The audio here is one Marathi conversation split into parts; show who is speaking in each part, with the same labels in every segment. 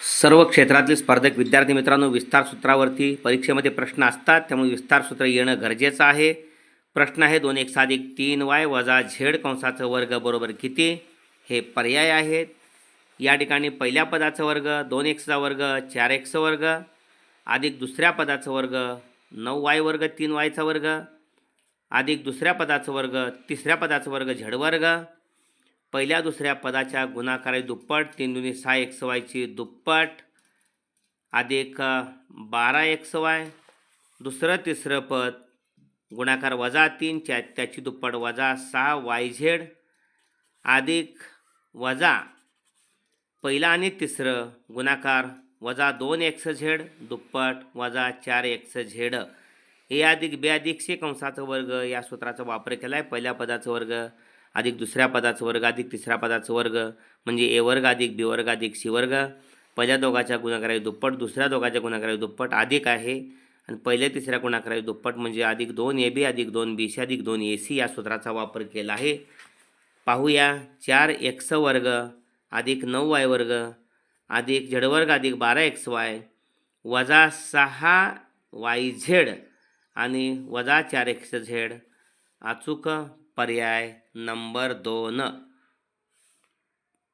Speaker 1: सर्व क्षेत्रातील स्पर्धक विद्यार्थी मित्रांनो, विस्तार सूत्रावरती परीक्षेमध्ये प्रश्न असतात, त्यामुळे विस्तार सूत्र येणं गरजेचं आहे. प्रश्न आहे 2x अधिक 3y वजा z कंसाचा वर्ग बरोबर किती. हे पर्याय आहेत. या ठिकाणी पहिल्या पदाचा वर्ग 2xचा वर्ग 4x वर्ग अधिक दुसऱ्या पदाचा वर्ग 9y वर्ग 3yचा वर्ग अधिक दुसऱ्या पदाचा वर्ग तिसऱ्या पदाचा वर्ग z वर्ग. पहिल्या दुसऱ्या पदाच्या गुणाकाराची दुप्पट 3 दुनी 6xy ची दुप्पट अधिक 12xy. दुसरं तिसरं पद गुणाकार वजा 3 त्याची दुप्पट वजा 6yz अधिक वजा पहिला आणि तिसरं गुणाकार वजा 2xz दुप्पट वजा 4xz. ए अधिक बी अधिक सी कंसाचा वर्ग या सूत्राचा वापर केला आहे. पहिल्या पदाचा वर्ग अधिक दुसऱ्या पदाचा वर्ग अधिक तिसऱ्या पदाचा वर्ग म्हणजे ए वर्ग अधिक बी वर्ग अधिक सी वर्ग. पहिल्या दोघाच्या गुणाकाराची दुप्पट दुसऱ्या दोघाच्या गुणाकाराची दुप्पट अधिक आहे आणि पहिल्या तिसऱ्या गुणाकाराची दुप्पट म्हणजे अधिक 2ab अधिक 2bc अधिक 2ac या सूत्राचा वापर केला आहे. पाहूया 4x वर्ग अधिक 9y वर्ग अधिक z वर्ग अधिक 12xy वजा 6yz आणि वजा 4xz. अचूक पर्याय नंबर 2.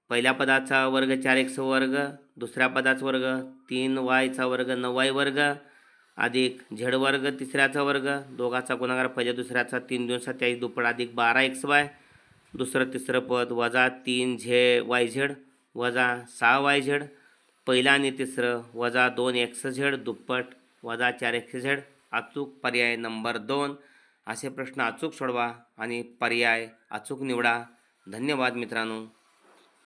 Speaker 1: पहिल्या पदाचा वर्ग 4x वर्ग दुसऱ्या पदाचा वर्ग 3yचा वर्ग 9y वर्ग अधिक z वर्ग तिसऱ्याचा वर्ग दोघाचा गुणाकार पहिल्या दुसऱ्याचा 3 2 7 त्याची दुप्पट अधिक 12xy. दुसरं तिसरं पद वजा 3yz वजा 6yz. पहिला आणि तिसरं वजा 2xz दुप्पट वजा 4xz. अचूक पर्याय नंबर 2. असे प्रश्न अचूक सोडवा आणि पर्याय अचूक निवडा. धन्यवाद मित्रांनो.